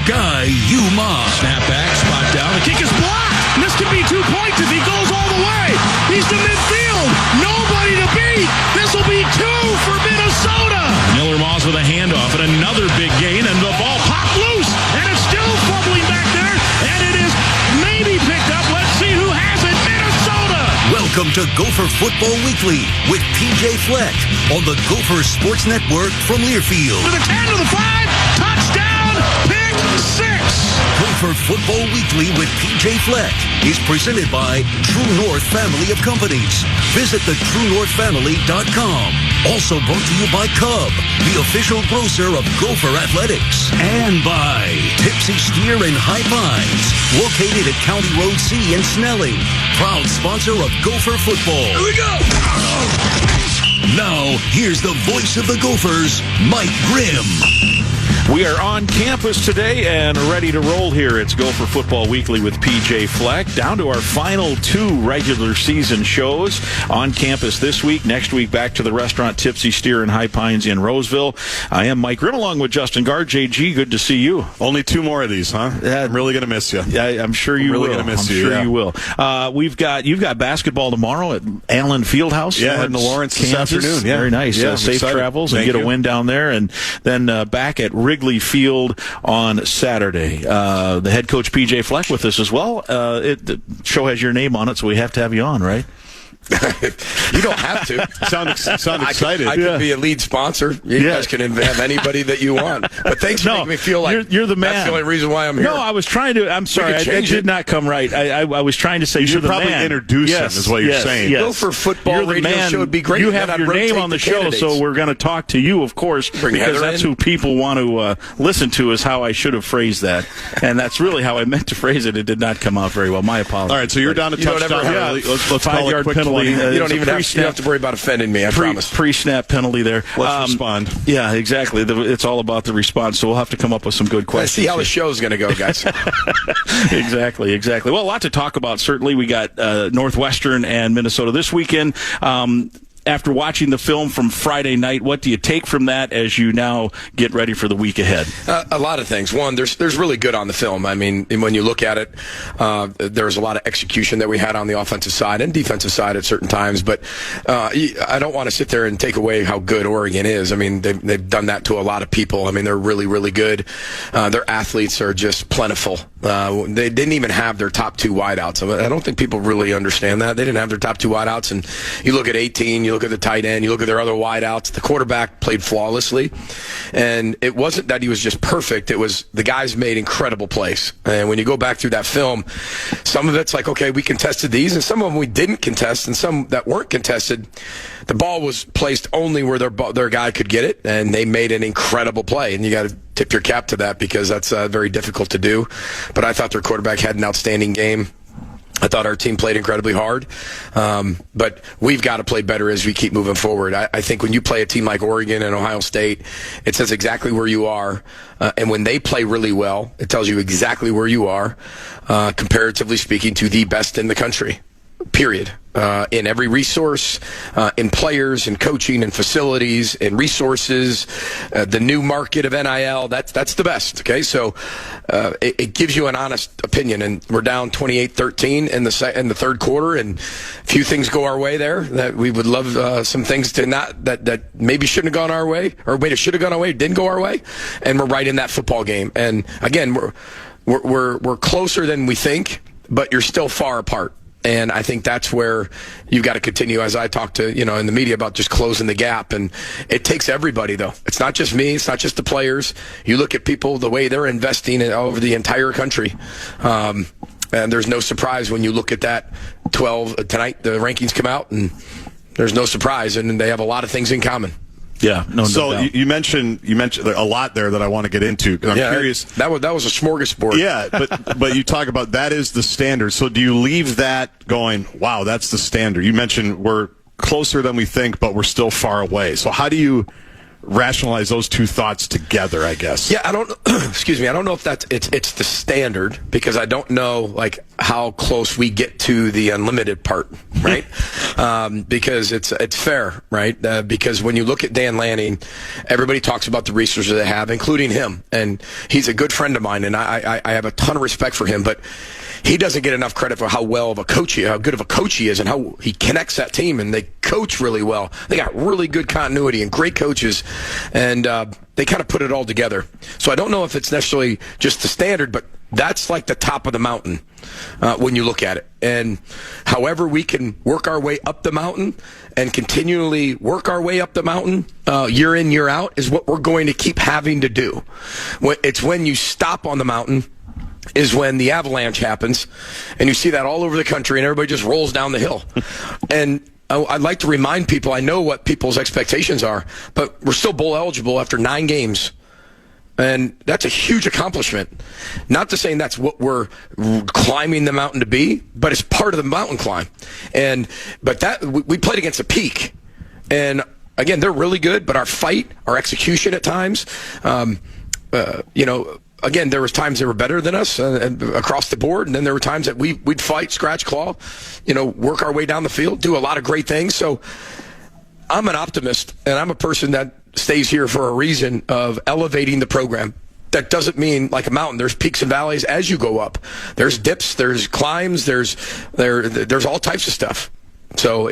Guy Umar. Snap back, spot down. The kick is blocked. This could be 2 points if he goes all the way. He's to midfield. Nobody to beat. This will be 2 for Minnesota. Miller Moss with a handoff and another big gain, and the ball popped loose, and it's still fumbling back there, and it is maybe picked up. Let's see who has it. Minnesota. Welcome to Gopher Football Weekly with PJ Fleck on the Gopher Sports Network from Learfield. To the 10, to the 5, touchdown, pick 6. Gopher Football Weekly with PJ Fleck is presented by True North Family of Companies. Visit thetruenorthfamily.com. Also brought to you by Cub, the official grocer of Gopher Athletics. And by Tipsy Steer in High Pines, located at County Road C in Snelling. Proud sponsor of Gopher football. Here we go! Now, here's the voice of the Gophers, Mike Grimm. We are on campus today and ready to roll here. It's Gopher Football Weekly with PJ Fleck. Down to our final 2 regular season shows on campus this week. Next week, back to the restaurant Tipsy Steer in High Pines in Roseville. I am Mike Grimm along with Justin Gard. JG, good to see you. Only 2 more of these, huh? Yeah, I'm really going to miss you. Yeah, I'm sure you will. Really going to miss I'm you. sure yeah. you will. You've got basketball tomorrow at Allen Fieldhouse. Yeah, in the Lawrence Kansas. this afternoon. Yeah. Very nice. Yeah, Safe excited. travels and Thank get you. a win down there. And then back at Wrigley Field on Saturday. The head coach, PJ Fleck, with us as well. The show has your name on it, so we have to have you on, right? You don't have to. Sound excited. I could be a lead sponsor. You guys can have anybody that you want. But thanks for making me feel like you're the man. That's the only reason why I'm here. No, I was trying to. I'm sorry, it did not come right. I was trying to say you you're should the probably man. introduce him, is what you're saying. Yes. Go for football You're the radio man. show would be great. You Then have I'd your name rotate on the show, candidates. so we're going to talk to you, of course, Bring because Heather that's in. who people want to listen to. Is how I should have phrased that, and that's really how I meant to phrase it. It did not come out very well. My apologies. All right, so you're down to touchdown. Yeah, Let's call it a 5-yard quick penalty. 20. You don't even have to worry about offending me, I promise. Pre-snap penalty there. Let's respond. Yeah, exactly. It's all about the response, so we'll have to come up with some good questions. Let's see how the show's going to go, guys. Exactly. Well, a lot to talk about. Certainly, we got Northwestern and Minnesota this weekend. After watching the film from Friday night, what do you take from that as you now get ready for the week ahead? A lot of things. One, there's really good on the film. I mean, when you look at it, there's a lot of execution that we had on the offensive side and defensive side at certain times. But I don't want to sit there and take away how good Oregon is. I mean, they've done that to a lot of people. I mean, they're really, really good. Their athletes are just plentiful. They didn't even have their top 2 wideouts. I don't think people really understand that. They didn't have their top 2 wideouts. And you look at 18, you look at the tight end, you look at their other wideouts, the quarterback played flawlessly. And it wasn't that he was just perfect. It was the guys made incredible plays. And when you go back through that film, some of it's like, okay, we contested these, and some of them we didn't contest, and some that weren't contested, the ball was placed only where their guy could get it, and they made an incredible play. And you got to tip your cap to that because that's very difficult to do. But I thought their quarterback had an outstanding game. I thought our team played incredibly hard, but we've got to play better as we keep moving forward. I think when you play a team like Oregon and Ohio State, it says exactly where you are, and when they play really well, it tells you exactly where you are, comparatively speaking, to the best in the country, period. In every resource, in players, in coaching, in facilities, in resources, the new market of NIL, that's the best, okay? So it gives you an honest opinion, and we're down 28-13 in the third quarter, and a few things go our way there that we would love some things to not, that maybe shouldn't have gone our way, or maybe should have gone our way, didn't go our way, and we're right in that football game. And again, we're closer than we think, but you're still far apart. And I think that's where you've got to continue, as I talk to, in the media about just closing the gap. And it takes everybody, though. It's not just me. It's not just the players. You look at people, the way they're investing over the entire country. And there's no surprise when you look at that 12 tonight, the rankings come out, and there's no surprise. And they have a lot of things in common. Yeah, no doubt. You mentioned a lot there that I want to get into. I'm curious. That was a smorgasbord. Yeah, but you talk about that is the standard. So do you leave that going, wow, that's the standard? You mentioned we're closer than we think, but we're still far away. So how do you rationalize those two thoughts together, I guess. Yeah, I don't. Excuse me. I don't know if it's the standard, because I don't know like how close we get to the unlimited part, right? Because it's fair, right? Because when you look at Dan Lanning, everybody talks about the resources they have, including him, and he's a good friend of mine, and I have a ton of respect for him, but he doesn't get enough credit for how good of a coach he is, and how he connects that team, and they coach really well. They got really good continuity and great coaches, and they kind of put it all together. So I don't know if it's necessarily just the standard, but that's like the top of the mountain when you look at it. And however we can work our way up the mountain and continually work our way up the mountain year in, year out is what we're going to keep having to do. It's when you stop on the mountain is when the avalanche happens, and you see that all over the country, and everybody just rolls down the hill. And I'd like to remind people, I know what people's expectations are, but we're still bowl eligible after 9 games. And that's a huge accomplishment. Not to saying that's what we're climbing the mountain to be, but it's part of the mountain climb. But that we played against a peak. And again, they're really good, but our fight, our execution at times, again, there was times they were better than us across the board, and then there were times that we'd fight, scratch, claw, work our way down the field, do a lot of great things. So I'm an optimist, and I'm a person that stays here for a reason of elevating the program. That doesn't mean like a mountain. There's peaks and valleys as you go up. There's dips, there's climbs, there's all types of stuff. So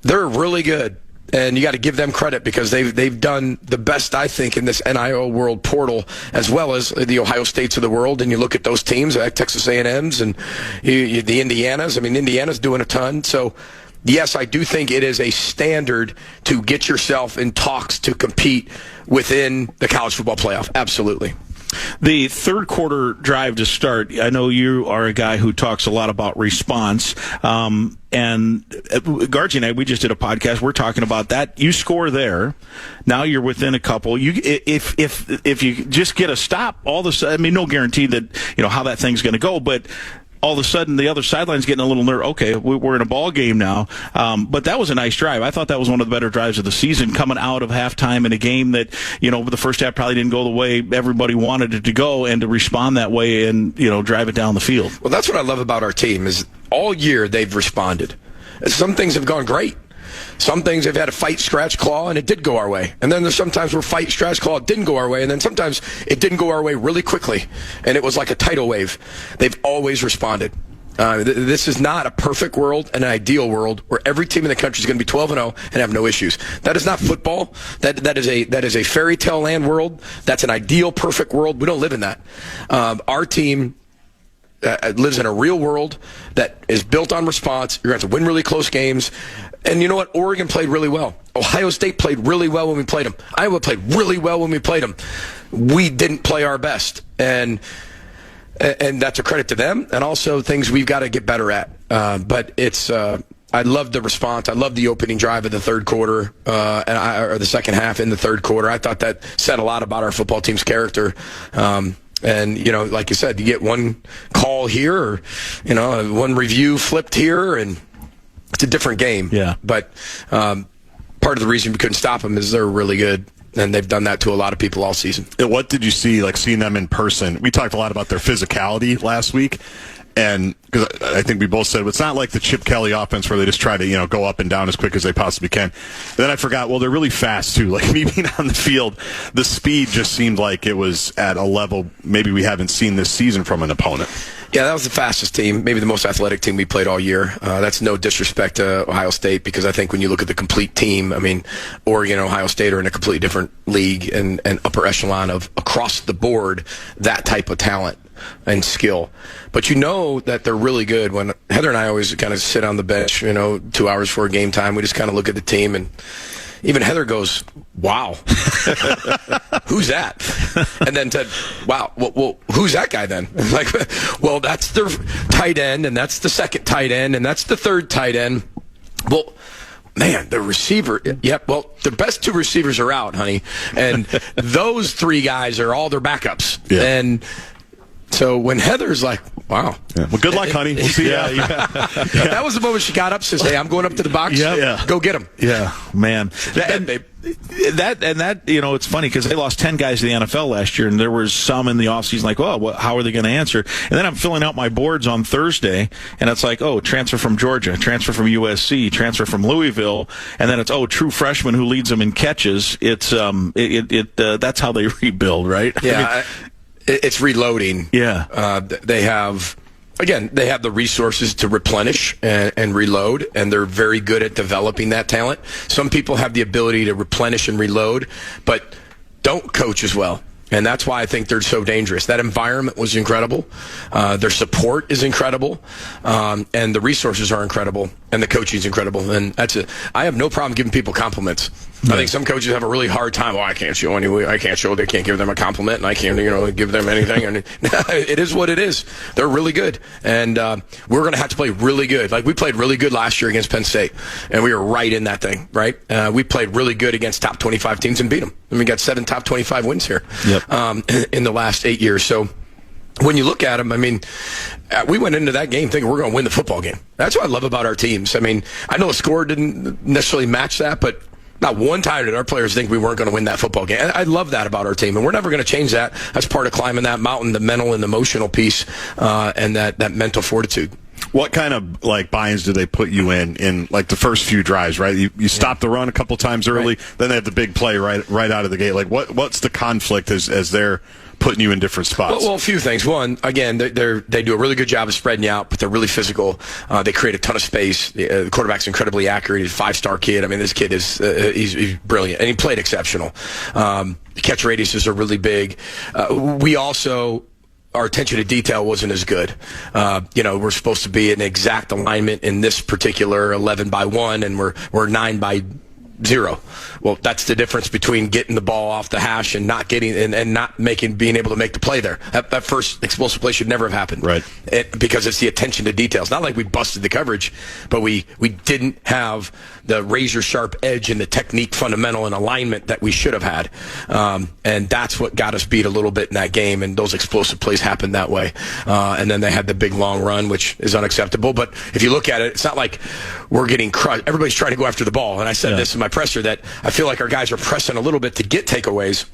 they're really good. And you got to give them credit, because they've done the best, I think, in this NIL World Portal, as well as the Ohio States of the world. And you look at those teams, like Texas A&Ms and the Indianas. I mean, Indiana's doing a ton. So, yes, I do think it is a standard to get yourself in talks to compete within the college football playoff. Absolutely. The third quarter drive to start, I know you are a guy who talks a lot about response. And Gargi and I, we just did a podcast. We're talking about that. You score there. Now you're within a couple. If you just get a stop, all of a sudden, I mean, no guarantee that, how that thing's going to go, but all of a sudden the other sideline's getting a little nervous. Okay, we're in a ball game now. But that was a nice drive. I thought that was one of the better drives of the season, coming out of halftime in a game that, the first half probably didn't go the way everybody wanted it to go, and to respond that way and, drive it down the field. Well, that's what I love about our team is all year they've responded. Some things have gone great. Some things they've had to fight, scratch, claw, and it did go our way. And then there's sometimes where fight, scratch, claw, it didn't go our way. And then sometimes it didn't go our way really quickly. And it was like a tidal wave. They've always responded. This is not a perfect world, an ideal world where every team in the country is going to be 12-0 and have no issues. That is not football. That is a fairy tale land world. That's an ideal, perfect world. We don't live in that. Our team lives in a real world that is built on response. You're going to have to win really close games. And you know what? Oregon played really well. Ohio State played really well when we played them. Iowa played really well when we played them. We didn't play our best. And that's a credit to them, and also things we've got to get better at. But it's I love the response. I love the opening drive of the third quarter, or the second half in the third quarter. I thought that said a lot about our football team's character. And, like you said, you get one call here, or, one review flipped here, and it's a different game. Yeah. But part of the reason we couldn't stop them is they're really good. And they've done that to a lot of people all season. What did you see, like seeing them in person? We talked a lot about their physicality last week. And because I think we both said it's not like the Chip Kelly offense where they just try to go up and down as quick as they possibly can. And then I forgot. Well, they're really fast too. Like me being on the field, the speed just seemed like it was at a level maybe we haven't seen this season from an opponent. Yeah, that was the fastest team, maybe the most athletic team we played all year. That's no disrespect to Ohio State, because I think when you look at the complete team, I mean, Oregon and Ohio State are in a completely different league and upper echelon of across the board that type of talent and skill. But that they're really good. When Heather and I always kind of sit on the bench, 2 hours before game time, we just kind of look at the team, and even Heather goes, "Wow, who's that?" And then said, "Wow, well, who's that guy then?" Like, well, that's their tight end, and that's the second tight end, and that's the third tight end. Well, man, the receiver, yep, well, the best two receivers are out, honey. And those three guys are all their backups. Yeah. And so when Heather's like, wow. Yeah. Well, good luck, honey. We'll see you. That was the moment she got up and says, "Hey, I'm going up to the box. Yeah. Go get him." Yeah, man. that it's funny because they lost 10 guys to the NFL last year, and there was some in the offseason like, how are they going to answer? And then I'm filling out my boards on Thursday, and it's like, transfer from Georgia, transfer from USC, transfer from Louisville, and then it's true freshman who leads them in catches. It's that's how they rebuild, right? Yeah, it's reloading. Yeah, they have the resources to replenish and reload, and they're very good at developing that talent. Some people have the ability to replenish and reload, but don't coach as well. And that's why I think they're so dangerous. That environment was incredible. Their support is incredible. And the resources are incredible. And the coaching is incredible. And I have no problem giving people compliments. I think some coaches have a really hard time. I can't show anyway. I can't show. They can't give them a compliment, and I can't, give them anything. And it is what it is. They're really good, and we're going to have to play really good. Like we played really good last year against Penn State, and we were right in that thing. Right? We played really good against top 25 teams and beat them. And we got 7 top 25 wins here in the last 8 years. So when you look at them, we went into that game thinking we're going to win the football game. That's what I love about our teams. I know the score didn't necessarily match that, but not one time did our players think we weren't going to win that football game. I love that about our team, and we're never going to change that. That's part of climbing that mountain, the mental and emotional piece, and that mental fortitude. What kind of buy-ins do they put you in the first few drives? Right, you stop the run a couple times early, then they have the big play right out of the gate. What's the conflict as they're putting you in different spots? Well, a few things. One, again, they do a really good job of spreading you out, but they're really physical. They create a ton of space. The quarterback's incredibly accurate. He's a 5-star kid. This kid is he's brilliant, and he played exceptional. The catch radiuses are really big. We also, our attention to detail wasn't as good. We're supposed to be in exact alignment in this particular 11 by 1, and we're 9 by 0. Well, that's the difference between getting the ball off the hash and not getting and not being able to make the play there. That first explosive play should never have happened. Right. Because it's the attention to details. Not like we busted the coverage, but we didn't have the razor sharp edge and the technique, fundamental, and alignment that we should have had. And that's what got us beat a little bit in that game. And those explosive plays happened that way. And then they had the big long run, which is unacceptable. But if you look at it, it's not like we're getting crushed. Everybody's trying to go after the ball. And I said this in my presser that I feel like our guys are pressing a little bit to get takeaways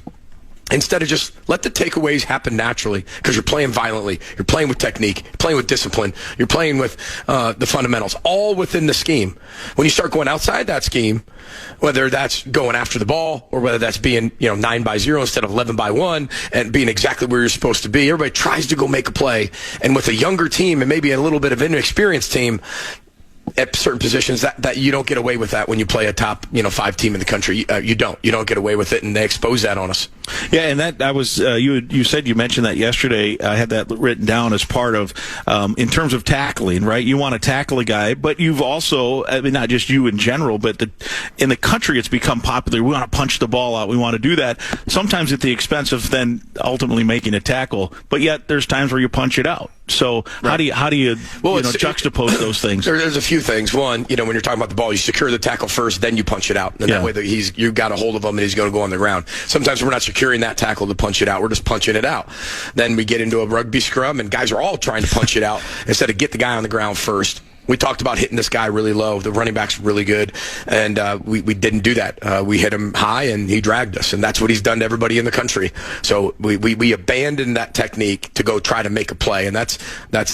instead of just let the takeaways happen naturally, because you're playing violently, you're playing with technique, you're playing with discipline, you're playing with the fundamentals, all within the scheme. When you start going outside that scheme, whether that's going after the ball or whether that's being 9 by 0 instead of 11 by 1 and being exactly where you're supposed to be, everybody tries to go make a play. And with a younger team and maybe a little bit of an inexperienced team, at certain positions that you don't get away with that when you play a top 5 team in the country. You don't get away with it, and they expose that on us. Yeah, and that was you said you mentioned that yesterday. I had that written down as part of in terms of tackling, right? You want to tackle a guy, but you've also, not just you in general, but in the country it's become popular. We want to punch the ball out. We want to do that, sometimes at the expense of then ultimately making a tackle. But yet there's times where you punch it out. So how do you juxtapose those things? There's a few things. One, when you're talking about the ball, you secure the tackle first, then you punch it out, and that way you got a hold of him and he's going to go on the ground. Sometimes we're not securing that tackle to punch it out. We're just punching it out. Then we get into a rugby scrum, and guys are all trying to punch it out instead of get the guy on the ground first. We talked about hitting this guy really low. The running back's really good, and we didn't do that. We hit him high, and he dragged us, and that's what he's done to everybody in the country. So we abandoned that technique to go try to make a play, and that's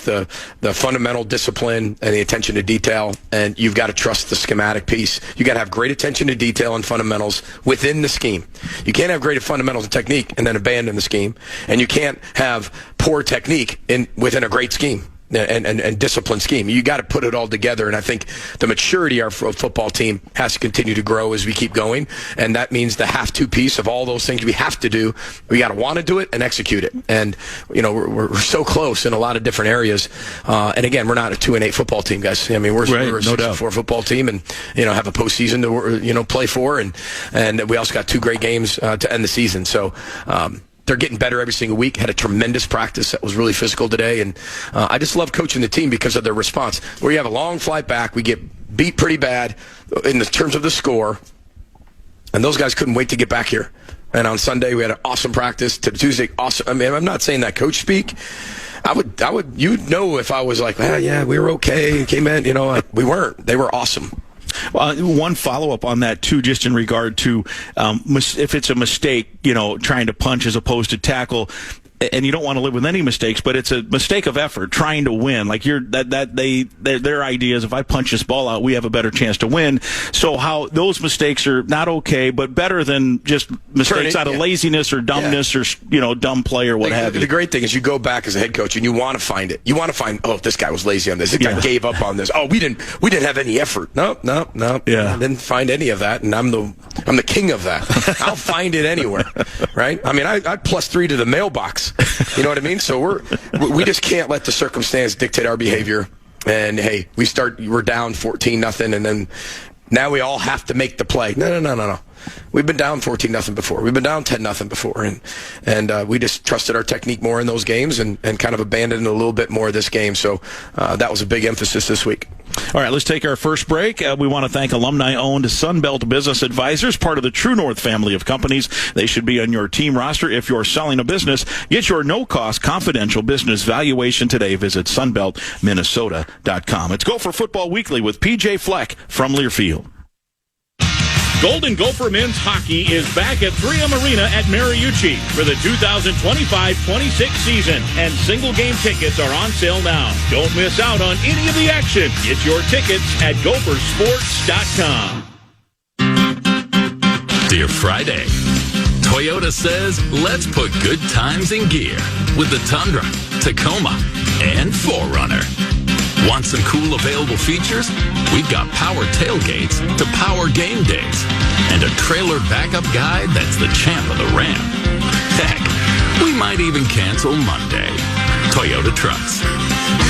the fundamental discipline and the attention to detail, and you've got to trust the schematic piece. You got to have great attention to detail and fundamentals within the scheme. You can't have great fundamentals and technique and then abandon the scheme, and you can't have poor technique within a great scheme. And discipline scheme. You got to put it all together, and I think the maturity of our football team has to continue to grow as we keep going, and that means the have-to piece of all those things we have to do. We got to want to do it and execute it, and we're so close in a lot of different areas. And again, we're not a 2-8 football team, guys. We're a 6-4 football team, and have a postseason to play for, and we also got 2 great games to end the season. So. They're getting better every single week. Had a tremendous practice that was really physical today. And I just love coaching the team because of their response. Where you have a long flight back, we get beat pretty bad in the terms of the score. And those guys couldn't wait to get back here. And on Sunday, we had an awesome practice. Tuesday, awesome. I'm not saying that coach speak. You'd know if I was like, yeah, we were okay. Came in, we weren't. They were awesome. One follow-up on that, too, just in regard to if it's a mistake, trying to punch as opposed to tackle, and you don't want to live with any mistakes, but it's a mistake of effort, trying to win. Like their idea is, if I punch this ball out, we have a better chance to win. So how those mistakes are not okay, but better than just mistakes out of laziness or dumbness or dumb play or what have you. The great thing is you go back as a head coach and you want to find it. You want to find, this guy was lazy on this. This guy gave up on this. We didn't have any effort. No. Yeah. I didn't find any of that, and I'm the king of that. I'll find it anywhere, right? I mean, I +3 to the mailbox. You know what I mean? So we just can't let the circumstance dictate our behavior. And hey, we're down 14-0, and then now we all have to make the play. No. We've been down 14-0 before. We've been down 10-0 before, and we just trusted our technique more in those games and kind of abandoned a little bit more this game. So that was a big emphasis this week. All right, let's take our first break. We want to thank alumni-owned Sunbelt Business Advisors, part of the True North family of companies. They should be on your team roster if you're selling a business. Get your no-cost confidential business valuation today. Visit sunbeltminnesota.com. It's Gopher Football Weekly with PJ Fleck from Learfield. Golden Gopher men's hockey is back at 3M Arena at Mariucci for the 2025-26 season, and single-game tickets are on sale now. Don't miss out on any of the action. Get your tickets at gophersports.com. Dear Friday, Toyota says let's put good times in gear with the Tundra, Tacoma, and 4Runner. Want some cool available features? We've got power tailgates to power game days and a trailer backup guide that's the champ of the ramp. Heck, we might even cancel Monday. Toyota Trucks.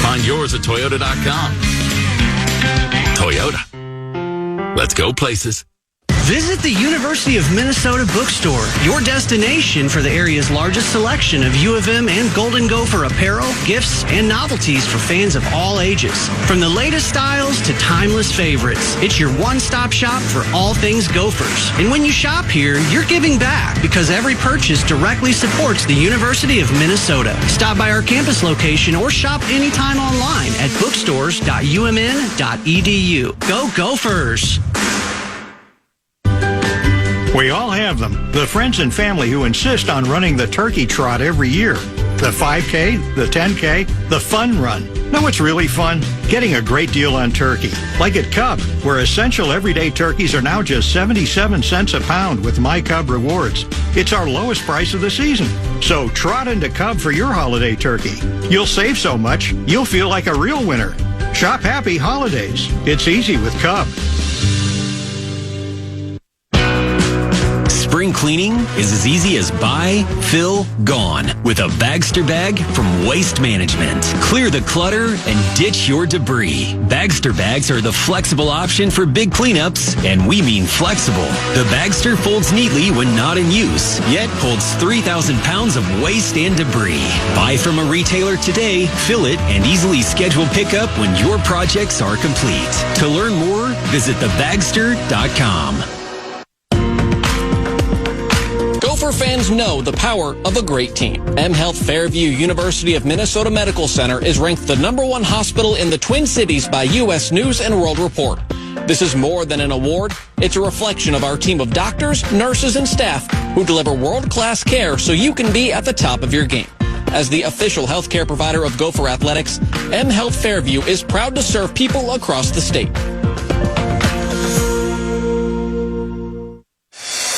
Find yours at Toyota.com. Toyota. Let's go places. Visit the University of Minnesota bookstore, your destination for the area's largest selection of U of M and Golden Gopher apparel, gifts, and novelties for fans of all ages. From the latest styles to timeless favorites, it's your one-stop shop for all things Gophers. And when you shop here, you're giving back because every purchase directly supports the University of Minnesota. Stop by our campus location or shop anytime online at bookstores.umn.edu. Go Gophers! We all have them. The friends and family who insist on running the turkey trot every year. The 5K, the 10K, the fun run. Know what's really fun? Getting a great deal on turkey. Like at Cub, where essential everyday turkeys are now just 77 cents a pound with My Cub Rewards. It's our lowest price of the season. So trot into Cub for your holiday turkey. You'll save so much, you'll feel like a real winner. Shop happy holidays. It's easy with Cub. Spring cleaning is as easy as buy, fill, gone with a Bagster bag from Waste Management. Clear the clutter and ditch your debris. Bagster bags are the flexible option for big cleanups, and we mean flexible. The Bagster folds neatly when not in use, yet holds 3,000 pounds of waste and debris. Buy from a retailer today, fill it, and easily schedule pickup when your projects are complete. To learn more, visit thebagster.com. Gopher fans know the power of a great team. M Health Fairview University of Minnesota Medical Center is ranked the #1 hospital in the Twin Cities by U.S. News and World Report. This is more than an award. It's a reflection of our team of doctors, nurses, and staff who deliver world-class care so you can be at the top of your game. As the official healthcare provider of Gopher Athletics, M Health Fairview is proud to serve people across the state.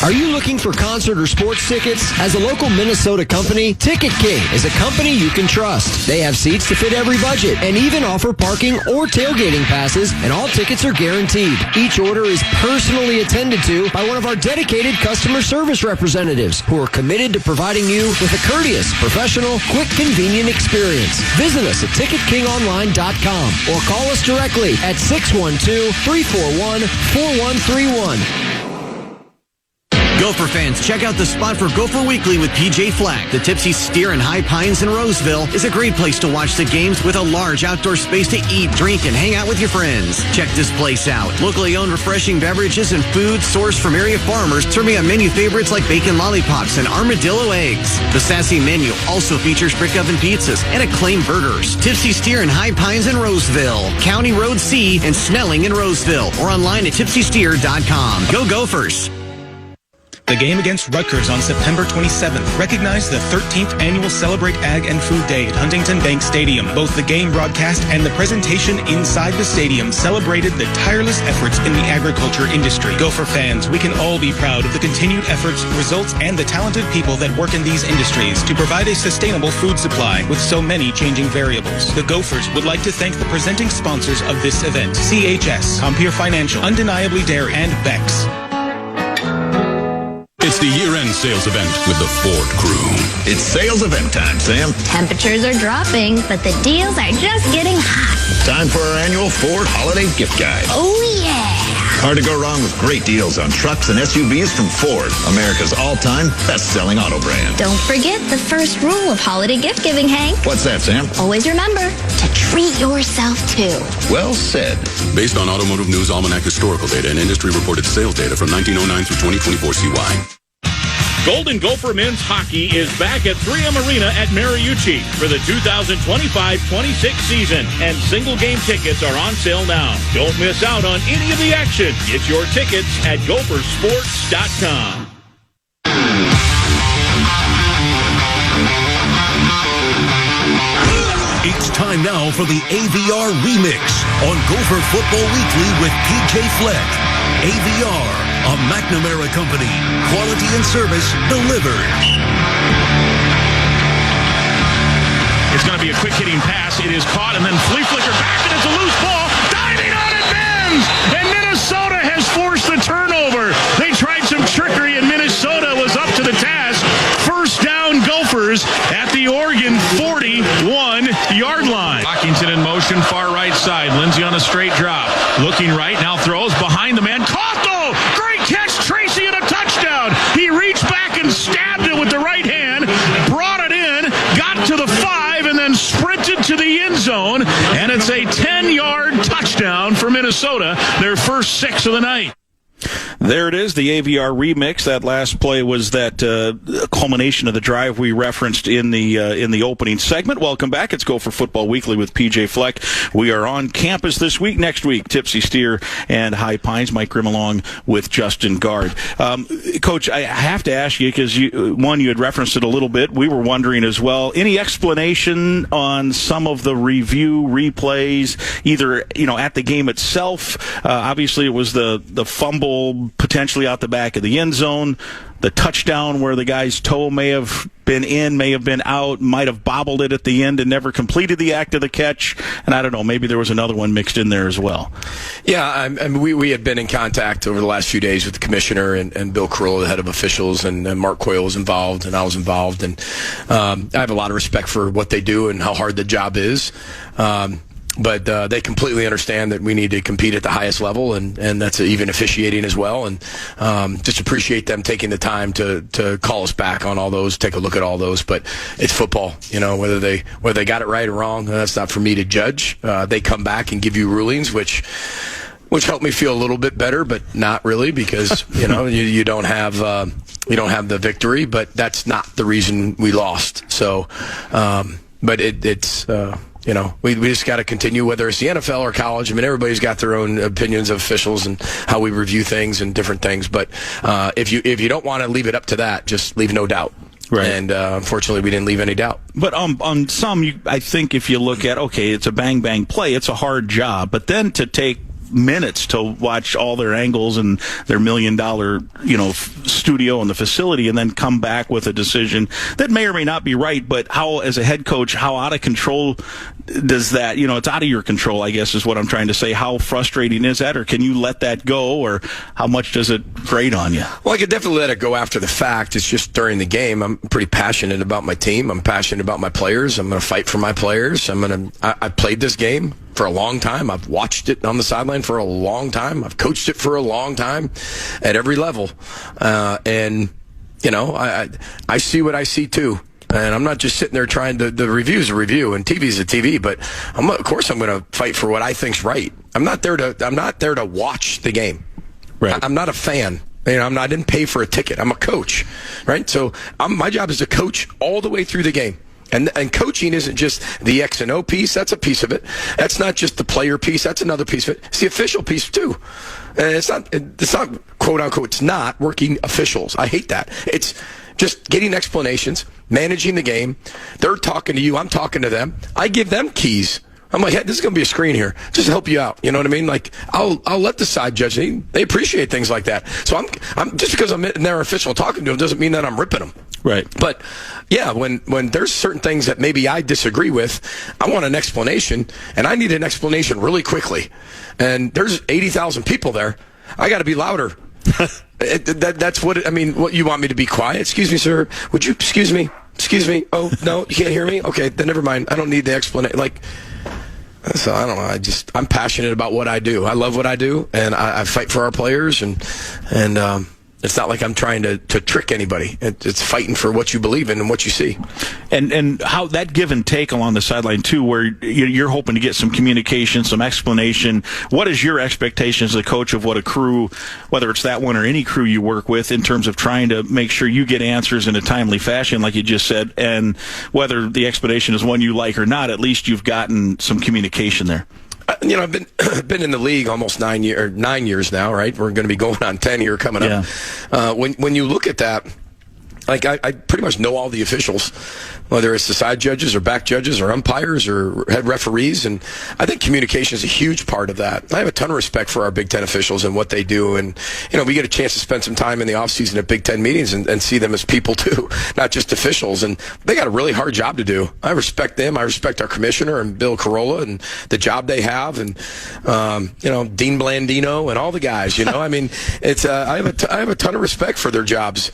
Are you looking for concert or sports tickets? As a local Minnesota company, Ticket King is a company you can trust. They have seats to fit every budget and even offer parking or tailgating passes, and all tickets are guaranteed. Each order is personally attended to by one of our dedicated customer service representatives who are committed to providing you with a courteous, professional, quick, convenient experience. Visit us at TicketKingOnline.com or call us directly at 612-341-4131. Gopher fans, check out the spot for Gopher Weekly with PJ Fleck. The Tipsy Steer in High Pines in Roseville is a great place to watch the games with a large outdoor space to eat, drink, and hang out with your friends. Check this place out. Locally owned refreshing beverages and food sourced from area farmers, serving on menu favorites like bacon lollipops and armadillo eggs. The sassy menu also features brick oven pizzas and acclaimed burgers. Tipsy Steer in High Pines in Roseville, County Road C and Snelling in Roseville, or online at tipsysteer.com. Go Gophers! The game against Rutgers on September 27th recognized the 13th annual Celebrate Ag and Food Day at Huntington Bank Stadium. Both the game broadcast and the presentation inside the stadium celebrated the tireless efforts in the agriculture industry. Gopher fans, we can all be proud of the continued efforts, results, and the talented people that work in these industries to provide a sustainable food supply with so many changing variables. The Gophers would like to thank the presenting sponsors of this event: CHS, Compeer Financial, Undeniably Dairy, and Bex. It's the year-end sales event with the Ford crew. It's sales event time, Sam. Temperatures are dropping, but the deals are just getting hot. Time for our annual Ford Holiday Gift Guide. Oh, yeah. Hard to go wrong with great deals on trucks and SUVs from Ford, America's all-time best-selling auto brand. Don't forget the first rule of holiday gift giving, Hank. What's that, Sam? Always remember to treat yourself, too. Well said. Based on Automotive News Almanac historical data and industry-reported sales data from 1909 through 2024 CY. Golden Gopher men's hockey is back at 3M Arena at Mariucci for the 2025-26 season, and single game tickets are on sale now. Don't miss out on any of the action. Get your tickets at gophersports.com. It's time now for the AVR Remix on Gopher Football Weekly with PJ Fleck. AVR, a McNamara company. Quality and service delivered. It's going to be a quick-hitting pass. It is caught, and then flea flicker back, and it's a loose ball. Diving on it, bends! And Minnesota has forced the turnover. They tried some trickery, and Minnesota was up to the task. First down, Gophers at the Oregon 41-yard line. Washington in motion, far right side. Lindsey on a straight drop. Looking right, now throws behind the man. Caught, though! Great catch, Tracy, and a touchdown. He reached back and stabbed it with the right hand, brought it in, got to the 5, and then sprinted to the end zone. And it's a 10-yard touchdown for Minnesota, their first 6 of the night. There it is, the AVR remix. That last play was that culmination of the drive we referenced in the opening segment. Welcome back. It's Gopher Football Weekly with PJ Fleck. We are on campus this week. Next week, Tipsy Steer and High Pines. Mike Grimm along with Justin Gard. Coach, I have to ask you, because you had referenced it a little bit. We were wondering as well. Any explanation on some of the review replays, either at the game itself? Obviously, it was the fumble potentially out the back of the end zone, the touchdown where the guy's toe may have been in, may have been out, might have bobbled it at the end and never completed the act of the catch, and I don't know, maybe there was another one mixed in there as well. Yeah, we had been in contact over the last few days with the commissioner and Bill Carrillo, the head of officials, and Mark Coyle was involved, and I was involved, and I have a lot of respect for what they do and how hard the job is. But they completely understand that we need to compete at the highest level, and that's even officiating as well. And just appreciate them taking the time to call us back on all those, take a look at all those. But it's football, whether they got it right or wrong, that's not for me to judge. They come back and give you rulings, which helped me feel a little bit better, but not really, because you don't have the victory. But that's not the reason we lost. So, but it's. We just got to continue, whether it's the NFL or college. I mean, everybody's got their own opinions of officials and how we review things and different things. But if you don't want to leave it up to that, just leave no doubt. Right. And unfortunately, we didn't leave any doubt. But on some, I think if you look at, okay, it's a bang-bang play, it's a hard job. But then to take minutes to watch all their angles and their $1 million, studio and the facility, and then come back with a decision that may or may not be right, but how, as a head coach, how out of control does that, it's out of your control, I guess is what I'm trying to say. How frustrating is that, or can you let that go, or how much does it grate on you? Well, I could definitely let it go after the fact. It's just during the game. I'm pretty passionate about my team. I'm passionate about my players. I'm going to fight for my players. I played this game for a long time. I've watched it on the sideline for a long time. I've coached it for a long time at every level. I see what I see too. And I'm not just sitting there trying to, the review's a review and TV's a TV, but of course I'm going to fight for what I think's right. I'm not there to watch the game. Right. I'm not a fan. I didn't pay for a ticket. I'm a coach, right? So my job is to coach all the way through the game. And coaching isn't just the X and O piece. That's a piece of it. That's not just the player piece. That's another piece of it. It's the official piece too. And it's not quote unquote, it's not working officials. I hate that. It's just getting explanations, managing the game. They're talking to you. I'm talking to them. I give them keys. I'm like, hey, this is going to be a screen here. Just to help you out. You know what I mean? Like, I'll let the side judge. They appreciate things like that. So I'm just because I'm in their official talking to them doesn't mean that I'm ripping them. Right. But yeah, when there's certain things that maybe I disagree with, I want an explanation, and I need an explanation really quickly. And there's 80,000 people there. I got to be louder. That's what what you want me to be quiet? Excuse me, sir. Would you excuse me? Excuse me. Oh no, you can't hear me. Okay, then never mind. I don't need the explanation. So I don't know. I'm passionate about what I do. I love what I do, and I fight for our players, and it's not like I'm trying to trick anybody. It's fighting for what you believe in and what you see. And how that give and take along the sideline, too, where you're hoping to get some communication, some explanation. What is your expectation as a coach of what a crew, whether it's that one or any crew you work with, in terms of trying to make sure you get answers in a timely fashion, like you just said, and whether the explanation is one you like or not, at least you've gotten some communication there? I've been in the league almost 9 years now, right? We're going to be going on 10 here coming up. When you look at that, I pretty much know all the officials, whether it's the side judges or back judges or umpires or head referees, and I think communication is a huge part of that. I have a ton of respect for our Big Ten officials and what they do, and we get a chance to spend some time in the offseason at Big Ten meetings and see them as people too, not just officials, and they got a really hard job to do. I respect them. I respect our commissioner and Bill Carolla and the job they have, and Dean Blandino and all the guys. It's I have a ton of respect for their jobs,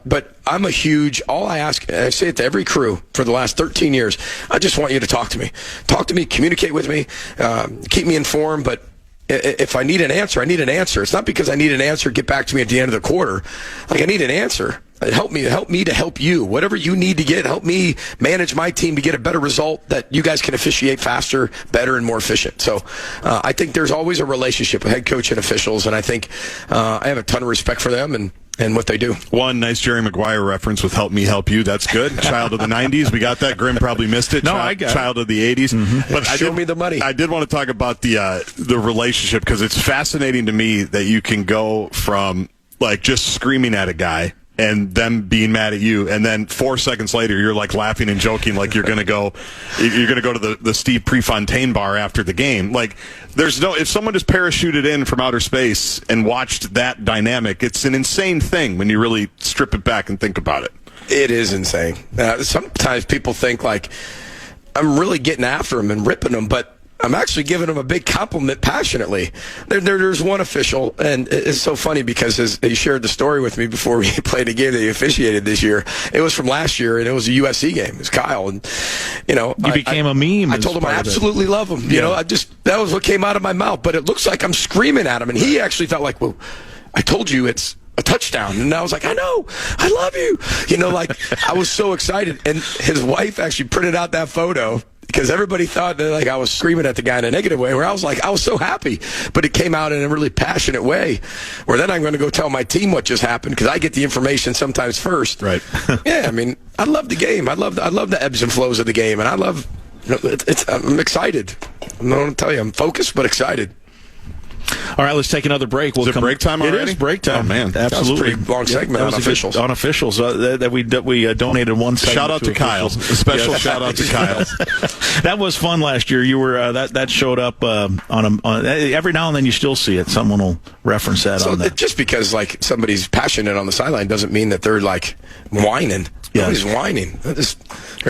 but all I ask, and I say it to every crew for the last 13 years, I just want you to talk to me. Talk to me, communicate with me, keep me informed, but if I need an answer, I need an answer. It's not because I need an answer, get back to me at the end of the quarter. I need an answer. Help me to help you. Whatever you need to get, help me manage my team to get a better result that you guys can officiate faster, better, and more efficient. So I think there's always a relationship with head coach and officials, and I think I have a ton of respect for them and what they do. One nice Jerry Maguire reference with "Help me, help you." That's good. Child of the '90s, we got that. Grim probably missed it. No, I got Child of the '80s. Mm-hmm. But show me the money. I did want to talk about the relationship, because it's fascinating to me that you can go from just screaming at a guy and them being mad at you, and then 4 seconds later you're laughing and joking, like you're gonna go to the Steve Prefontaine bar after the game. If someone just parachuted in from outer space and watched that dynamic, it's an insane thing when you really strip it back and think about it. It is insane. Sometimes people think I'm really getting after them and ripping them, but I'm actually giving him a big compliment passionately. There's one official, and it's so funny because he shared the story with me before we played a game that he officiated this year. It was from last year, and it was a USC game. It was Kyle, and you became a meme. I told him I absolutely love him. That was what came out of my mouth. But it looks like I'm screaming at him, and he actually felt like, well, I told you it's a touchdown. And I was like, I know, I love you. I was so excited. And his wife actually printed out that photo, because everybody thought that I was screaming at the guy in a negative way, where I was so happy. But it came out in a really passionate way, where then I'm going to go tell my team what just happened, because I get the information sometimes first. Right. Yeah, I love the game. I love the ebbs and flows of the game, and I love I'm excited. I'm not going to tell you, I'm focused but excited. All right, let's take another break. Is it break time already? It is break time. Oh, man. Absolutely. That was a pretty long segment on officials. On officials. That we donated one segment. Shout out to Kyle. A special shout out to Kyle. That was fun last year. You were that showed up on every now and then you still see it. Someone will reference that on that. Just because somebody's passionate on the sideline doesn't mean that they're whining. Nobody's whining. There's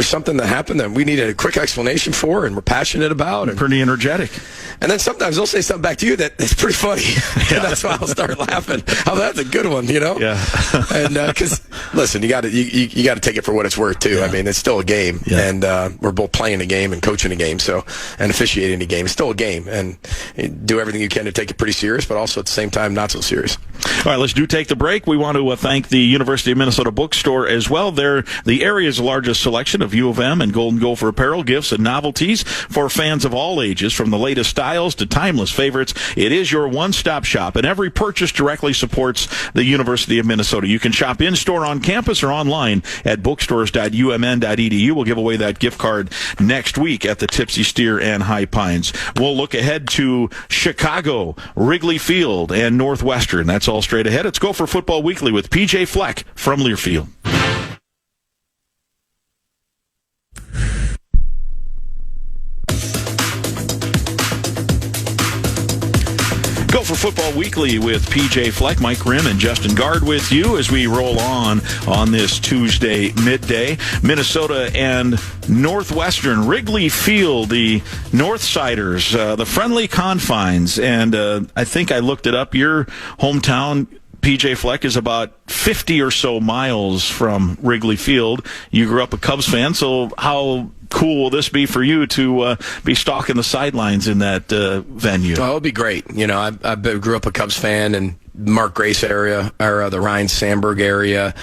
something that happened that we need a quick explanation for, and we're passionate about. And pretty energetic. And then sometimes they'll say something back to you that's pretty funny. And that's why I'll start laughing. Oh, that's a good one, Yeah. And because listen, you got to take it for what it's worth too. I mean, it's still a game, and we're both playing a game and coaching a game, and officiating a game. It's still a game, and you do everything you can to take it pretty serious, but also at the same time not so serious. All right, let's take the break. We want to thank the University of Minnesota Bookstore as well. They're the area's largest selection of U of M and Golden Gopher apparel, gifts, and novelties for fans of all ages, from the latest styles to timeless favorites. It is your one-stop shop, and every purchase directly supports the University of Minnesota. You can shop in-store, on campus, or online at bookstores.umn.edu. We'll give away that gift card next week at the Tipsy Steer and High Pines. We'll look ahead to Chicago, Wrigley Field, and Northwestern. That's all straight ahead. It's Gopher Football Weekly with PJ Fleck from Learfield. Gopher Football Weekly with PJ Fleck, Mike Grimm, and Justin Gard with you as we roll on this Tuesday midday. Minnesota and Northwestern, Wrigley Field, the Northsiders, the friendly confines. And I think I looked it up. Your hometown, PJ Fleck, is about 50 or so miles from Wrigley Field. You grew up a Cubs fan, so how cool will this be for you to be stalking the sidelines in that venue? Oh, it'll be great. I grew up a Cubs fan, and Mark Grace area, or the Ryan Sandberg area,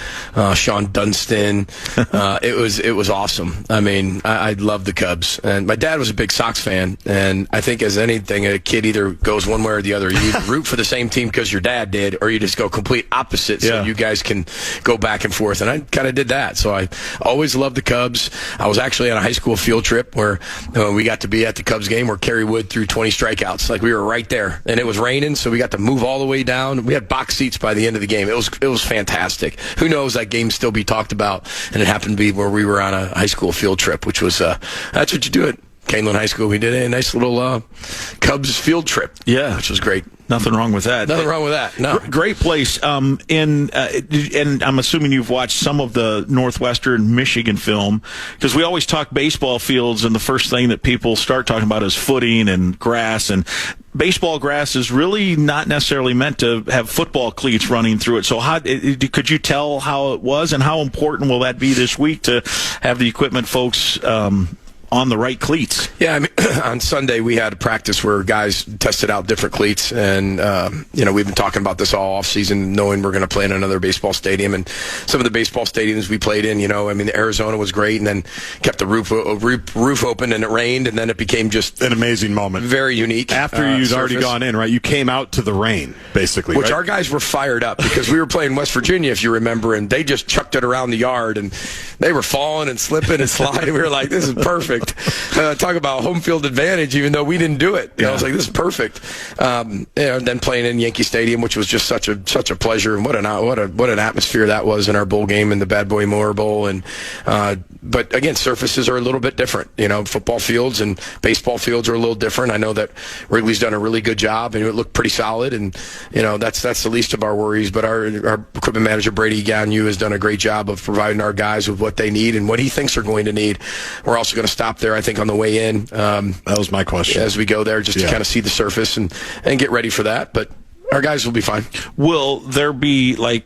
Sean Dunston. It was awesome. I mean, I love the Cubs, and my dad was a big Sox fan. And I think, as anything, a kid either goes one way or the other. You either root for the same team because your dad did, or you just go complete opposite, so you guys can go back and forth. And I kind of did that. So I always loved the Cubs. I was actually on a high school field trip where we got to be at the Cubs game where Kerry Wood threw 20 strikeouts. Like, we were right there, and it was raining, so we got to move all the way down. We had box seats by the end of the game. It was fantastic. Who knows, that game still be talked about, and it happened to be where we were on a high school field trip, which was that's what you do at Canelan High School. We did a nice little Cubs field trip, which was great. Nothing wrong with that. Nothing wrong with that. No. Great place. And I'm assuming you've watched some of the Northwestern Michigan film, because we always talk baseball fields, and the first thing that people start talking about is footing and grass. And baseball grass is really not necessarily meant to have football cleats running through it. So could you tell how it was, and how important will that be this week to have the equipment folks on the right cleats? Yeah, I mean, on Sunday we had a practice where guys tested out different cleats, and we've been talking about this all off season, knowing we're going to play in another baseball stadium. And some of the baseball stadiums we played in, Arizona was great, and then kept the roof open, and it rained, and then it became just an amazing moment, very unique. After you'd already gone in, right? You came out to the rain, basically, which right? Our guys were fired up, because we were playing West Virginia, if you remember, and they just chucked it around the yard, and they were falling and slipping and sliding. We were like, this is perfect. Talk about home field advantage, even though we didn't do it. I was like, this is perfect. And then playing in Yankee Stadium, which was just such a pleasure, and what an atmosphere that was in our bowl game in the Bad Boy Moore Bowl. And but again, surfaces are a little bit different. Football fields and baseball fields are a little different. I know that Wrigley's done a really good job, and it looked pretty solid. And that's the least of our worries. But our equipment manager Brady Gagnon has done a great job of providing our guys with what they need and what he thinks they're going to need. We're also going to stop there, I think, on the way in. That was my question. As we go there, just to kind of see the surface and get ready for that. But our guys will be fine. Will there be like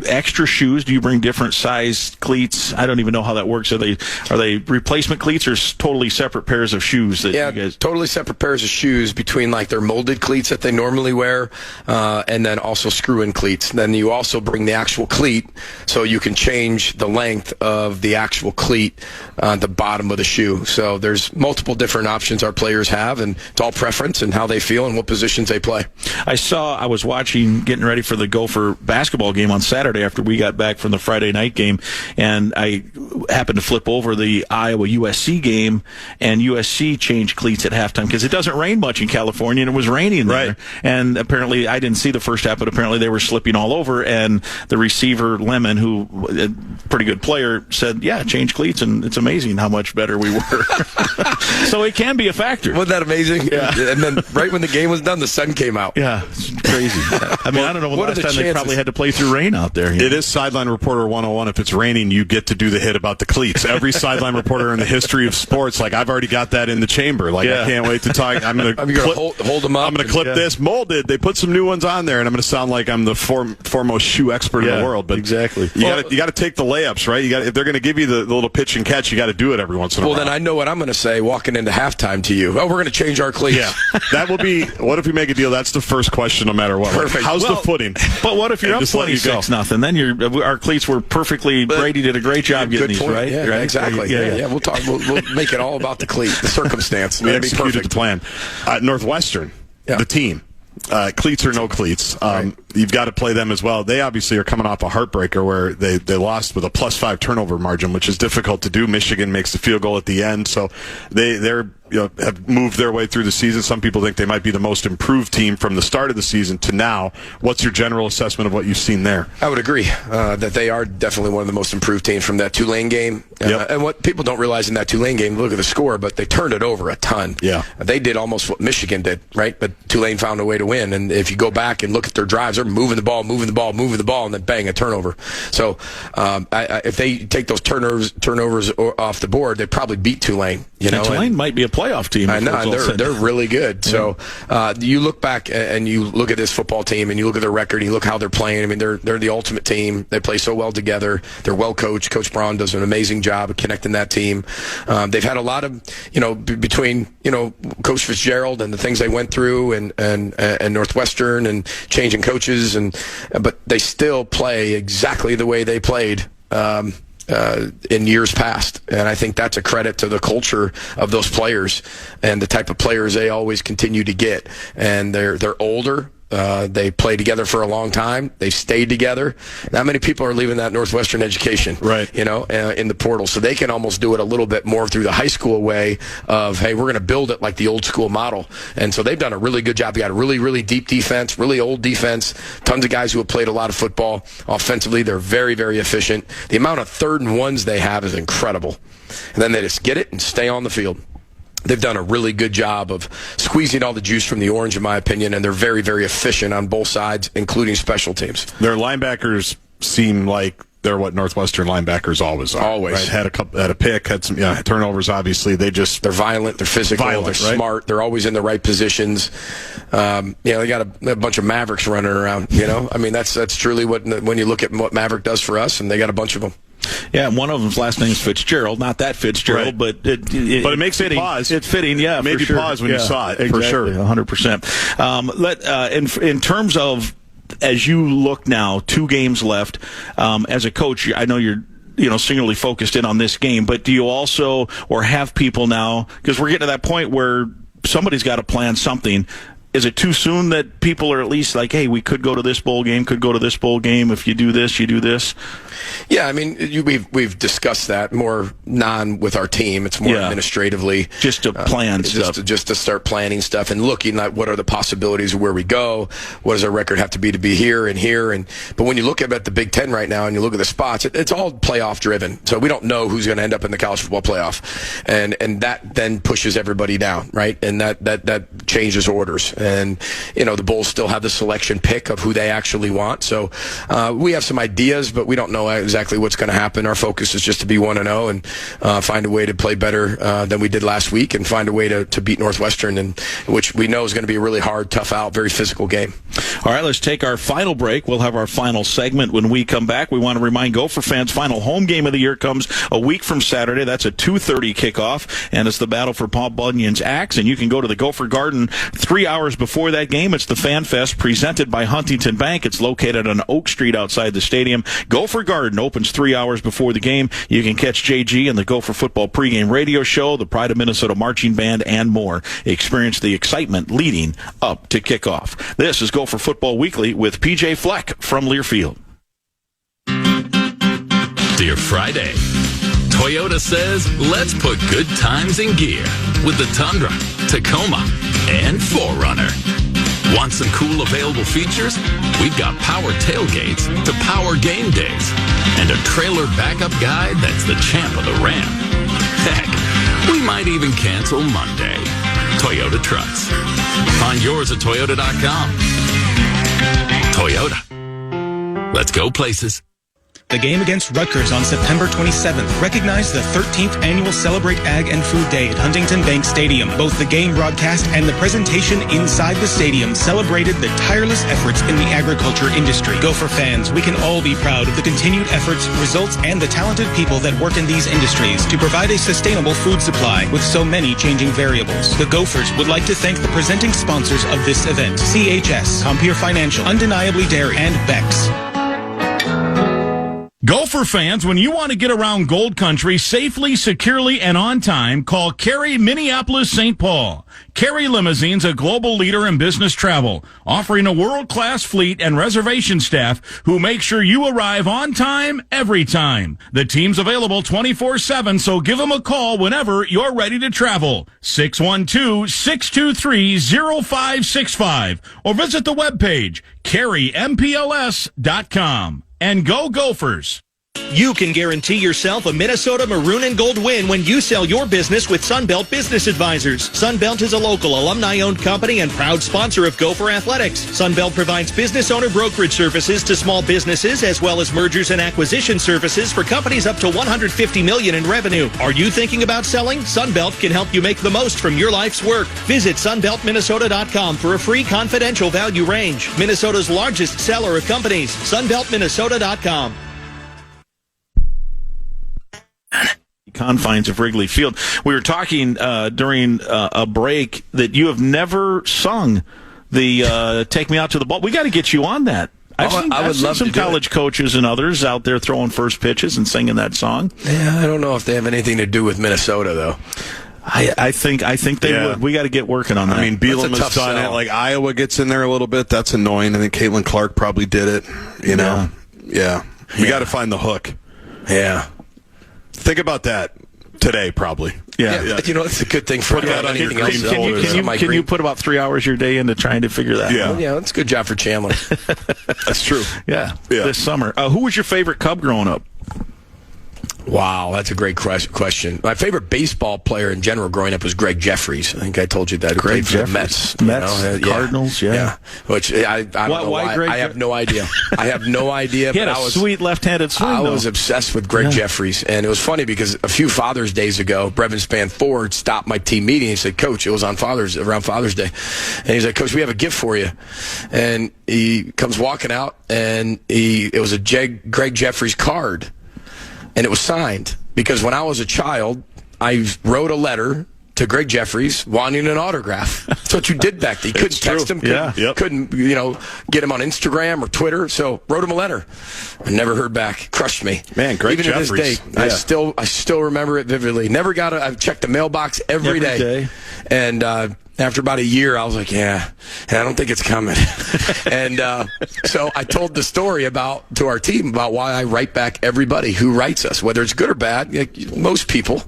extra shoes? Do you bring different size cleats? I don't even know how that works. Are they replacement cleats, or totally separate pairs of shoes that you guys? Totally separate pairs of shoes between like their molded cleats that they normally wear, and then also screw-in cleats. Then you also bring the actual cleat, so you can change the length of the actual cleat on the bottom of the shoe. So there's multiple different options our players have, and it's all preference and how they feel and what positions they play. I was getting ready for the Gopher basketball game on Saturday after we got back from the Friday night game, and I happened to flip over the Iowa-USC game, and USC changed cleats at halftime because it doesn't rain much in California, and it was raining there. Right. And apparently, I didn't see the first half, but apparently they were slipping all over, and the receiver, Lemon, who a pretty good player, said, change cleats, and it's amazing how much better we were. So it can be a factor. Wasn't that amazing? Yeah. And then right when the game was done, the sun came out. Yeah, it's crazy. I mean, I don't know when the last time they probably had to play through rain rain out there. It is Sideline Reporter 101. If it's raining, you get to do the hit about the cleats. Every sideline reporter in the history of sports, like, I've already got that in the chamber. Like, I can't wait to talk. I'm going to hold them up. I'm going to clip this. Molded. They put some new ones on there, and I'm going to sound like I'm the foremost shoe expert in the world. But exactly. You got to take the layups, right? If they're going to give you the little pitch and catch, you got to do it every once in a while. Well, then I know what I'm going to say walking into halftime to you. Oh, we're going to change our cleats. Yeah, that will be. What if we make a deal? That's the first question, no matter what. Perfect. Like, how's the footing? But what if you're up 26-0? Then our cleats were perfectly. Brady did a great job getting these, right? Yeah, right? Exactly. Yeah. We'll talk. We'll make it all about the cleat, the circumstance. We executed the plan. Northwestern, the team. Cleats or no cleats, you've got to play them as well. They obviously are coming off a heartbreaker where they lost with a +5 turnover margin, which is difficult to do. Michigan makes the field goal at the end, so they're have moved their way through the season. Some people think they might be the most improved team from the start of the season to now. What's your general assessment of what you've seen there? I would agree that they are definitely one of the most improved teams from that Tulane game. And what people don't realize in that Tulane game, look at the score, but they turned it over a ton. Yeah, they did almost what Michigan did, right? But Tulane found a way to win. And if you go back and look at their drives, they're moving the ball, and then bang, a turnover. So if they take those turnovers off the board, they probably beat Tulane. Tulane might be a playoff team. I know, they're really good. So you look back and you look at this football team and you look at their record and you look how they're playing. I mean, they're the ultimate team. They play so well together. They're well coached. Coach Braun does an amazing job of connecting that team. They've had a lot of, between Coach Fitzgerald and the things they went through and Northwestern and changing coaches, but they still play exactly the way they played in years past. And I think that's a credit to the culture of those players and the type of players they always continue to get. And they're older. They played together for a long time. They stayed together. Not many people are leaving that Northwestern education, right? In the portal, so they can almost do it a little bit more through the high school way of, hey, we're going to build it like the old school model. And so they've done a really good job. They got a really, really deep defense, really old defense. Tons of guys who have played a lot of football. Offensively, they're very, very efficient. The amount of 3rd and 1s they have is incredible. And then they just get it and stay on the field. They've done a really good job of squeezing all the juice from the orange, in my opinion, and they're very, very efficient on both sides, including special teams. Their linebackers seem like they're what Northwestern linebackers always are. Always. Right? Had a pick, had some turnovers, obviously. They're violent, they're physical, they're smart, they're always in the right positions. They got a bunch of Mavericks running around, I mean, that's truly when you look at what Maverick does for us, and they got a bunch of them. Yeah, one of them's last name is Fitzgerald, not that Fitzgerald, right. but it makes fitting. You pause. It's fitting, yeah. It made you pause when you saw it, exactly, for sure. 100%. In terms of, as you look now, 2 games left, as a coach, I know you're singularly focused in on this game, but do you also, or have people now, because we're getting to that point where somebody's got to plan something. Is it too soon that people are at least like, hey, we could go to this bowl game, could go to this bowl game. If you do this, you do this? Yeah, I mean, we've discussed that more with our team. It's more administratively. Just to plan stuff. Just to start planning stuff and looking at what are the possibilities of where we go. What does our record have to be here and here? But when you look at the Big Ten right now and you look at the spots, it's all playoff driven. So we don't know who's going to end up in the college football playoff. And that then pushes everybody down, right? And that changes orders. And, the Bulls still have the selection pick of who they actually want. So we have some ideas, but we don't know exactly what's going to happen. Our focus is just to be 1-0 and find a way to play better than we did last week and find a way to beat Northwestern, and which we know is going to be a really hard, tough out, very physical game. All right, let's take our final break. We'll have our final segment when we come back. We want to remind Gopher fans, final home game of the year comes a week from Saturday. That's a 2:30 kickoff, and it's the battle for Paul Bunyan's axe, and you can go to the Gopher Garden 3 hours before that game. It's the Fan Fest presented by Huntington Bank. It's located on Oak Street outside the stadium. Gopher Garden opens 3 hours before the game. You can catch JG and the Gopher Football pregame radio show, the Pride of Minnesota Marching Band, and more. Experience the excitement leading up to kickoff. This is Gopher Football Weekly with PJ Fleck from Learfield. Dear Friday, Toyota says, let's put good times in gear with the Tundra, Tacoma, and 4Runner. Want some cool available features? We've got power tailgates to power game days and a trailer backup guide that's the champ of the ramp. Heck, we might even cancel Monday. Toyota trucks. Find yours at Toyota.com. Toyota. Let's go places. The game against Rutgers on September 27th recognized the 13th annual Celebrate Ag and Food Day at Huntington Bank Stadium. Both the game broadcast and the presentation inside the stadium celebrated the tireless efforts in the agriculture industry. Gopher fans, we can all be proud of the continued efforts, results, and the talented people that work in these industries to provide a sustainable food supply with so many changing variables. The Gophers would like to thank the presenting sponsors of this event: CHS, Compeer Financial, Undeniably Dairy, and Beck's. Gopher fans, when you want to get around Gold Country safely, securely, and on time, call Carey Minneapolis St. Paul. Carey Limousines, a global leader in business travel, offering a world-class fleet and reservation staff who make sure you arrive on time, every time. The team's available 24/7, so give them a call whenever you're ready to travel. 612-623-0565 or visit the webpage, CareyMPLS.com. And go Gophers! You can guarantee yourself a Minnesota maroon and gold win when you sell your business with Sunbelt Business Advisors. Sunbelt is a local alumni-owned company and proud sponsor of Gopher Athletics. Sunbelt provides business owner brokerage services to small businesses as well as mergers and acquisition services for companies up to $150 million in revenue. Are you thinking about selling? Sunbelt can help you make the most from your life's work. Visit sunbeltminnesota.com for a free confidential value range. Minnesota's largest seller of companies. sunbeltminnesota.com. Confines of Wrigley Field. We were talking during a break that you have never sung the "Take Me Out to the Ball." We got to get you on that. I've seen some college coaches and others out there throwing first pitches and singing that song. Yeah, I don't know if they have anything to do with Minnesota though. I think they would. We got to get working on that. I mean, Bielema has done it. Like Iowa gets in there a little bit. That's annoying. I think Caitlin Clark probably did it. You know, yeah. We got to find the hook. Yeah. Think about that today, probably. Yeah. You know, it's a good thing for put that on your green folder. Can you put about 3 hours of your day into trying to figure that out? Yeah, that's a good job for Chandler. That's true. Yeah. This summer. Who was your favorite Cub growing up? Wow, that's a great question. My favorite baseball player in general growing up was Greg Jeffries. I think I told you that. Greg Jeffries. Mets, Cardinals, yeah. Which I don't know why. I have no idea. I have no idea. He had a sweet left-handed swing, I was obsessed with Greg Jeffries. And it was funny because a few Father's Days ago, Brevin Spanford stopped my team meeting and said, "Coach, it was on around Father's Day." And he's like, "Coach, we have a gift for you." And he comes walking out, and it was a Greg Jeffries card. And it was signed because when I was a child, I wrote a letter to Greg Jeffries wanting an autograph. That's what you did back then. You couldn't text him, couldn't get him on Instagram or Twitter. So wrote him a letter. I never heard back. Crushed me. Man, Greg Jeffries. Even to this day, I still remember it vividly. Never got it. I've checked the mailbox every day. And after about a year, I was like, and I don't think it's coming. And so I told the story to our team about why I write back everybody who writes us, whether it's good or bad. Most people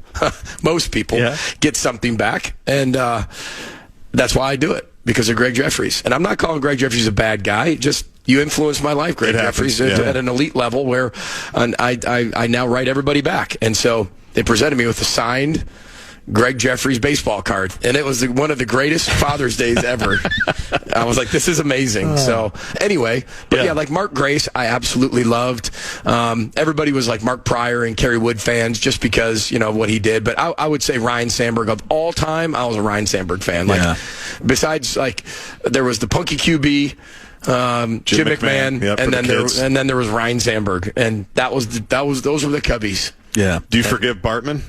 get something back, and that's why I do it, because of Greg Jeffries. And I'm not calling Greg Jeffries a bad guy. Just you influenced my life, Greg Jeffries, at an elite level where I now write everybody back. And so they presented me with a signed Greg Jeffries baseball card, and it was one of the greatest Father's Days ever. I was like, this is amazing. So anyway, but like Mark Grace, I absolutely loved. Everybody was like Mark Pryor and Kerry Wood fans just because, of what he did. But I would say Ryan Sandberg of all time, I was a Ryan Sandberg fan. Besides, there was the Punky QB, Jim McMahon, and then there was Ryan Sandberg, and those were the Cubbies. Yeah. Do you forgive Bartman?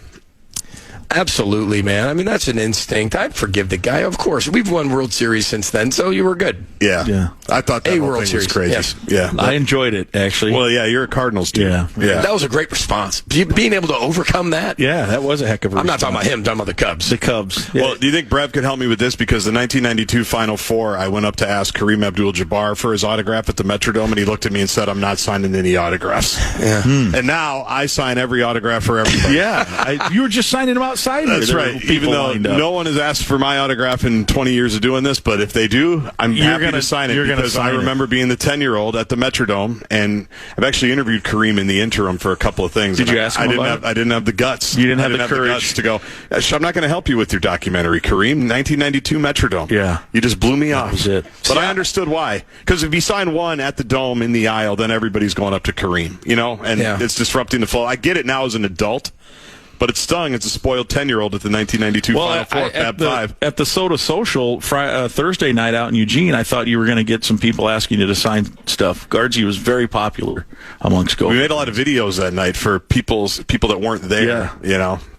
Absolutely, man. I mean, that's an instinct. I'd forgive the guy. Of course. We've won World Series since then, so you were good. Yeah. I thought that whole thing was crazy. Yes. Yeah. I enjoyed it, actually. Well, you're a Cardinals dude. Yeah. That was a great response. Being able to overcome that. Yeah, that was a heck of a response. I'm not talking about him. I'm talking about the Cubs. The Cubs. Yeah. Well, do you think Brev could help me with this? Because the 1992 Final Four, I went up to ask Kareem Abdul-Jabbar for his autograph at the Metrodome, and he looked at me and said, "I'm not signing any autographs." Yeah. And now I sign every autograph for everybody. Yeah. You were just signing them out outside here. That's right. Even though no one has asked for my autograph in 20 years of doing this, but if they do, I'm happy to sign it because I remember being the 10-year-old at the Metrodome, and I've actually interviewed Kareem in the interim for a couple of things. Did you ask him about it? I didn't have the guts. You didn't have the courage guts to go, I'm not going to help you with your documentary, Kareem. 1992 Metrodome. Yeah. You just blew me off. That was it. But I understood why. Because if you sign one at the Dome in the aisle, then everybody's going up to Kareem, and it's disrupting the flow. I get it now as an adult, but it stung as a spoiled 10-year-old at the 1992 Final Four, Fab Five. At the Soda Social Thursday night out in Eugene, I thought you were going to get some people asking you to sign stuff. Guardsy was very popular amongst Gopher. We made a lot of videos that night for people that weren't there.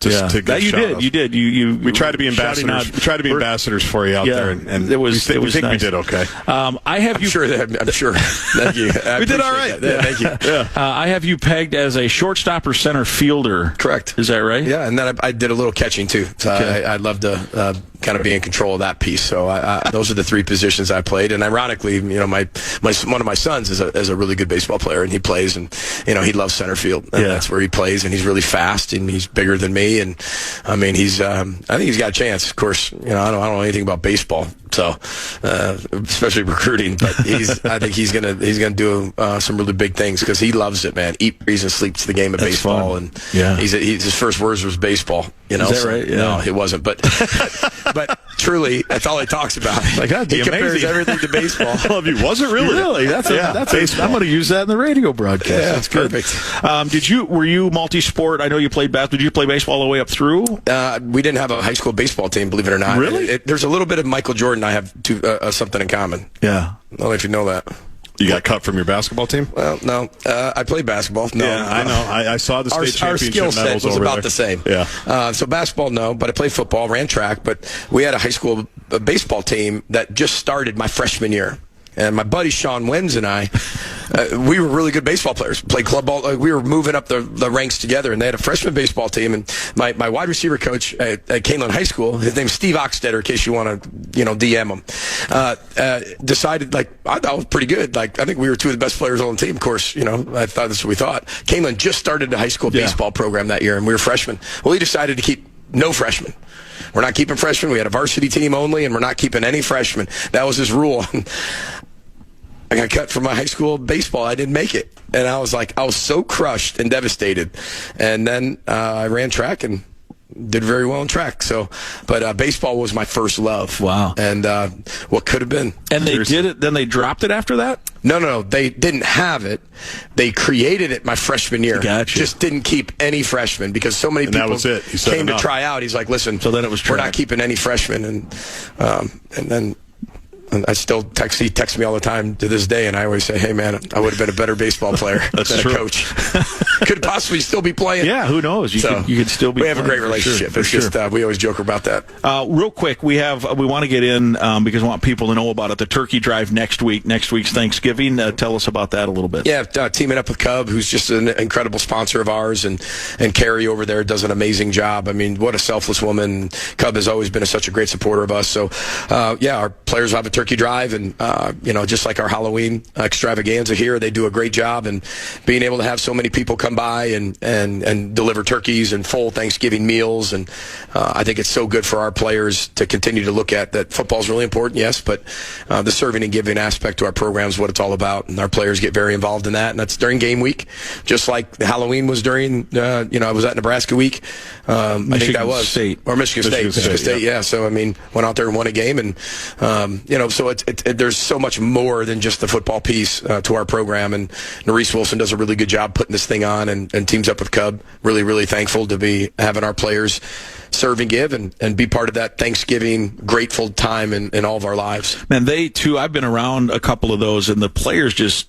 To that you did. You did. We tried to be ambassadors. We tried to be ambassadors for you out there, and we think nice. We did okay. I'm sure. Thank you. We did all right. Thank you. I have you pegged as a shortstop or center fielder. Correct. Is that right? Yeah, and then I did a little catching too. So I'd love to kind of be in control of that piece. So those are the three positions I played. And ironically, my one of my sons is a really good baseball player, and he plays, and he loves center field, and that's where he plays, and he's really fast, and he's bigger than me, and I mean I think he's got a chance. Of course, I don't know anything about baseball, so especially recruiting, but I think he's gonna do some really big things because he loves it, man. Eat, breathes, and sleeps the game of baseball, fun. And his first words was baseball. Is that right? Yeah. No, it wasn't, but truly, that's all he talks about. Like, that'd be he compares everything to baseball. I love you. Was it really? Really? That's baseball. I'm going to use that in the radio broadcast. Yeah, that's good. Perfect. Were you multi-sport? I know you played basketball. Did you play baseball all the way up through? We didn't have a high school baseball team, believe it or not. Really? There's a little bit of Michael Jordan. I have something in common. Yeah. I don't know if you know that. You got cut from your basketball team? Well, no. I played basketball. No, yeah, I know. I saw the state championship our skill set was about the same. Yeah. So basketball, no. But I played football, ran track. But we had a high school baseball team that just started my freshman year. And my buddy Sean Wenz and I, we were really good baseball players. Played club ball. We were moving up the ranks together, and they had a freshman baseball team. And my wide receiver coach at Canelan High School, his name's Steve Oxtetter, in case you want to DM him, decided I thought was pretty good. I think we were two of the best players on the team. Of course, I thought that's what we thought. Canelan just started a high school baseball program that year, and we were freshmen. Well, he decided to keep no freshmen. We're not keeping freshmen. We had a varsity team only, and we're not keeping any freshmen. That was his rule. I got cut from my high school baseball. I didn't make it. And I was so crushed and devastated. And then I ran track and did very well in track. But baseball was my first love. Wow. And what could have been. And they did it, then they dropped it after that? No. They didn't have it. They created it my freshman year. Gotcha. Just didn't keep any freshmen because so many people came to try out. He's like, listen, so then it was track. We're not keeping any freshmen. And then... And I still he texts me all the time to this day, and I always say, hey, man, I would have been a better baseball player than a coach. Could possibly still be playing. Yeah, who knows? You could still be We have a great relationship. For sure. It's just, we always joke about that. Real quick, we want to get in because we want people to know about it. The turkey drive next week. Next week's Thanksgiving. Tell us about that a little bit. Yeah, teaming up with Cub, who's just an incredible sponsor of ours, and Carrie over there does an amazing job. I mean, what a selfless woman. Cub has always been such a great supporter of us. So, our players will have a turkey drive, and just like our Halloween extravaganza here, they do a great job, and being able to have so many people come by and deliver turkeys and full Thanksgiving meals, and I think it's so good for our players to continue to look at that. Football is really important, yes, but the serving and giving aspect to our program is what it's all about, and our players get very involved in that, and that's during game week, just like Halloween was during I was at Nebraska week. I think that was Michigan State, yeah. So I mean, went out there and won a game, and so there's so much more than just the football piece to our program, and Norris Wilson does a really good job putting this thing on and teams up with Cub. Really, really thankful to be having our players serve and give and be part of that Thanksgiving grateful time in all of our lives. Man, they too, I've been around a couple of those, and the players just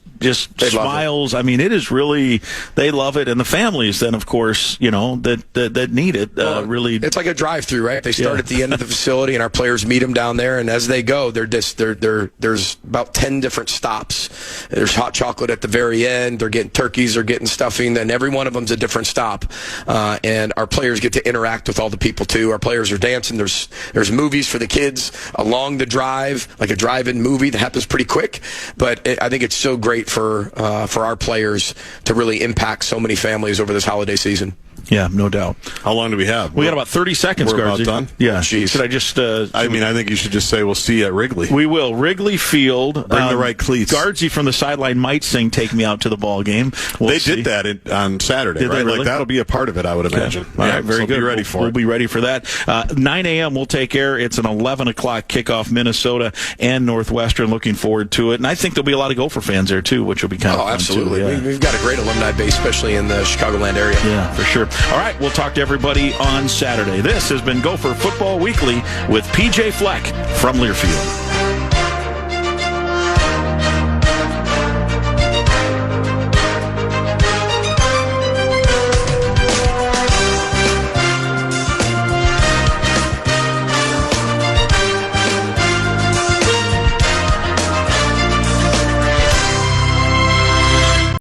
smiles. I mean, it is really, they love it, and the families then, of course, that need it. Really, it's like a drive-through, right? They start at the end of the facility, and our players meet them down there, and as they go, there's about 10 different stops. There's hot chocolate at the very end. They're getting turkeys, they're getting stuffing, and every one of them's a different stop. And our players get to interact with all the people too. Our players are dancing. There's movies for the kids along the drive, like a drive-in movie that happens pretty quick. But I think it's so great for our players to really impact so many families over this holiday season. Yeah, no doubt. How long do we have? We got about 30 seconds, We're Guardsy. about done? Yeah. Jeez. Should I just... I think you should just say we'll see you at Wrigley. We will. Wrigley Field. Bring the right cleats. Guardsy from the sideline might sing "Take Me Out to the Ball Game." They did that on Saturday, did right? They really? Like that'll be a part of it, I would imagine. All right, very good. Be ready for it. We'll be ready for that. 9 a.m. we'll take air. It's an 11 o'clock kickoff, Minnesota and Northwestern. Looking forward to it. And I think there'll be a lot of Gopher fans there, too, which will be kind of fun, absolutely. too. Yeah. We've got a great alumni base, especially in the Chicagoland area. Yeah, for sure. All right, we'll talk to everybody on Saturday. This has been Gopher Football Weekly with PJ Fleck from Learfield.